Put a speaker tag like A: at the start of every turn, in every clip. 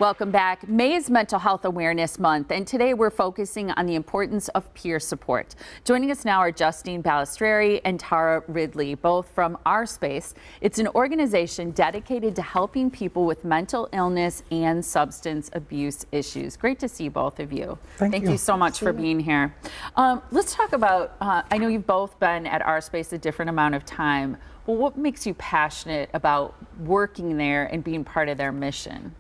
A: Welcome back. May is Mental Health Awareness Month, and today we're focusing on the importance of peer support. Joining us now are Justine Balistreri and Tara Ridley, both from Our Space. It's an organization dedicated to helping people with mental illness and substance abuse issues. Great to see both of you. Thank you so much for being here. Let's talk about, I know you've both been at Our Space a different amount of time. Well, what makes you passionate about working there and being part of their mission?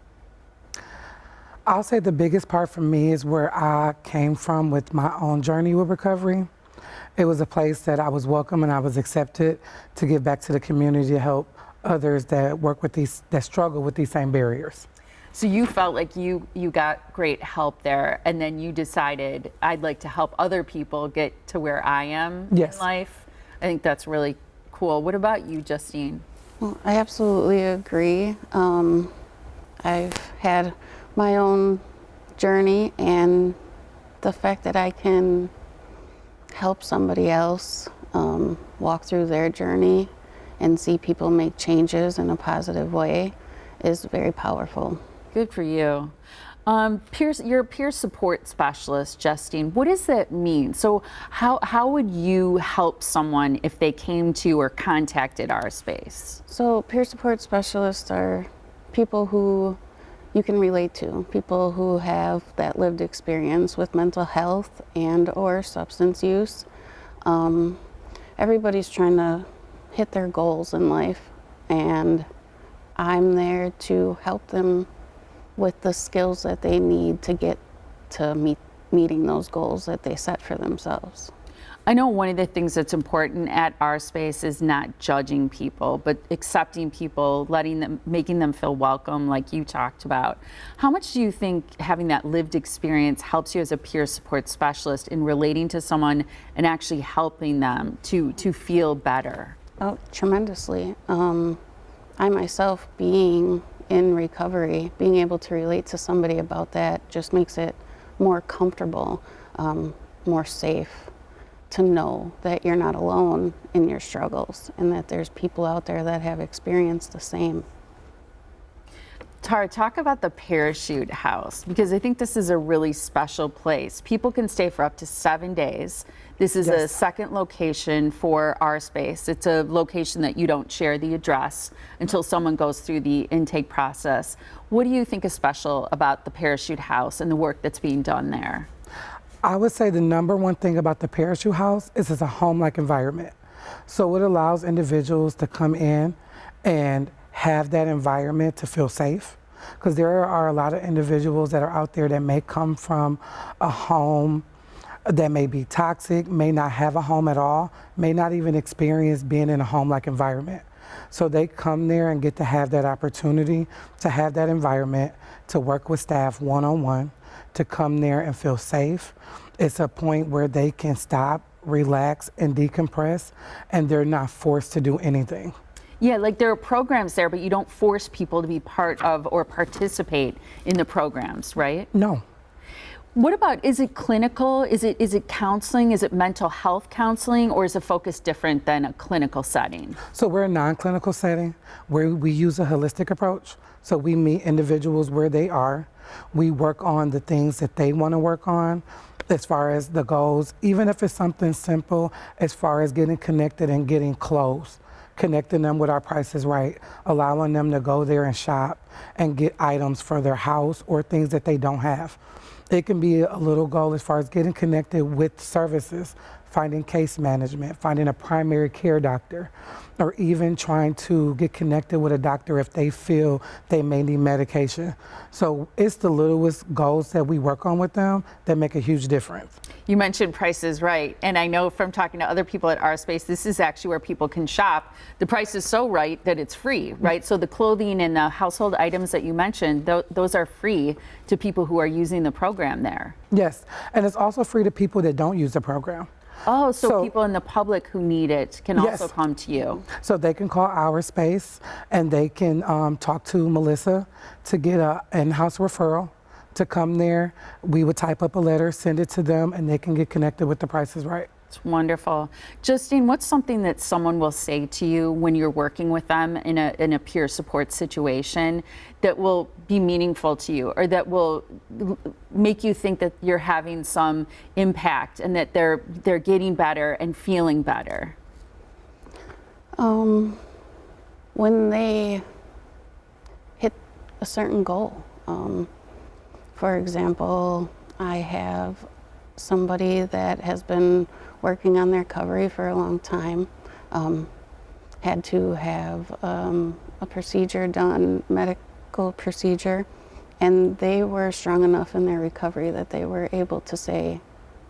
B: I'll say the biggest part for me is where I came from with my own journey with recovery. It was a place that I was welcome and I was accepted to give back to the community to help others that work with that struggle with these same barriers.
A: So you felt like you got great help there, and then you decided, I'd like to help other people get to where I am in life. I think that's really cool. What about you, Justine?
C: Well, I absolutely agree. I've had my own journey, and the fact that I can help somebody else walk through their journey and see people make changes in a positive way is very powerful.
A: Good for you. You're a peer support specialist, Justine. What does that mean? So how would you help someone if they came to or contacted Our Space?
C: So peer support specialists are people who you can relate to, people who have that lived experience with mental health and or substance use. Everybody's trying to hit their goals in life, and I'm there to help them with the skills that they need to get to meeting those goals that they set for themselves.
A: I know one of the things that's important at Our Space is not judging people, but accepting people, making them feel welcome, like you talked about. How much do you think having that lived experience helps you as a peer support specialist in relating to someone and actually helping them to feel better?
C: Oh, tremendously. I myself, being in recovery, being able to relate to somebody about that just makes it more comfortable, more safe, to know that you're not alone in your struggles and that there's people out there that have experienced the same.
A: Tara, talk about the Parachute House, because I think this is a really special place. People can stay for up to 7 days. This is a second location for Our Space. It's a location that you don't share the address until someone goes through the intake process. What do you think is special about the Parachute House and the work that's being done there?
B: I would say the number one thing about the Parachute House is it's a home-like environment. So it allows individuals to come in and have that environment to feel safe. Because there are a lot of individuals that are out there that may come from a home that may be toxic, may not have a home at all, may not even experience being in a home-like environment. So they come there and get to have that opportunity to have that environment, to work with staff one-on-one, to come there and feel safe. It's a point where they can stop, relax, and decompress, and they're not forced to do anything.
A: Yeah, like there are programs there, but you don't force people to be part of or participate in the programs, right?
B: No.
A: What about, is it clinical? Is it counseling? Is it mental health counseling, or is the focus different than a clinical setting?
B: So we're a non-clinical setting where we use a holistic approach. So we meet individuals where they are. We work on the things that they want to work on as far as the goals, even if it's something simple as far as getting connected and getting close, connecting them with Our Price is Right, allowing them to go there and shop and get items for their house or things that they don't have. It can be a little goal as far as getting connected with services, finding case management, finding a primary care doctor, or even trying to get connected with a doctor if they feel they may need medication. So it's the littlest goals that we work on with them that make a huge difference.
A: You mentioned Price is Right, and I know from talking to other people at Our Space, this is actually where people can shop. The price is so right that it's free, right? So the clothing and the household items that you mentioned, those are free to people who are using the program there.
B: Yes, and it's also free to people that don't use the program.
A: Oh, so people in the public who need it can also come to you.
B: So they can call Our Space and they can talk to Melissa to get an in-house referral to come there. We would type up a letter, send it to them, and they can get connected with the Price is Right.
A: It's wonderful. Justine, what's something that someone will say to you when you're working with them in a peer support situation that will be meaningful to you, or that will make you think that you're having some impact and that they're getting better and feeling better?
C: When they hit a certain goal. For example, I have somebody that has been working on their recovery for a long time, had to have a procedure done, medical procedure, and they were strong enough in their recovery that they were able to say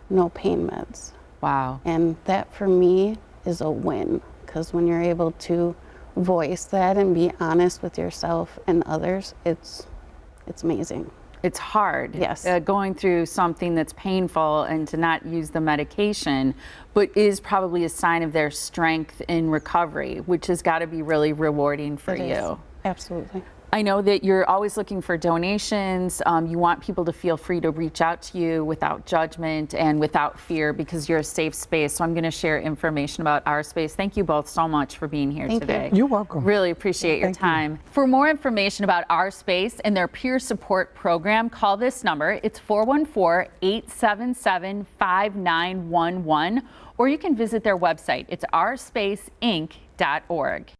C: no pain meds.
A: Wow.
C: And that for me is a win, because when you're able to voice that and be honest with yourself and others, it's amazing.
A: It's hard.
C: Yes.
A: Going through something that's painful and to not use the medication, but is probably a sign of their strength in recovery, which has got to be really rewarding for
C: It
A: you.
C: is. Absolutely.
A: I know that you're always looking for donations. You want people to feel free to reach out to you without judgment and without fear, because you're a safe space. So I'm going to share information about our space. Thank you both so much for being here today.
B: You're welcome.
A: Really appreciate your time. For more information about our space and their peer support program, call this number. It's 414-877-5911, or you can visit their website. It's ourspaceinc.org.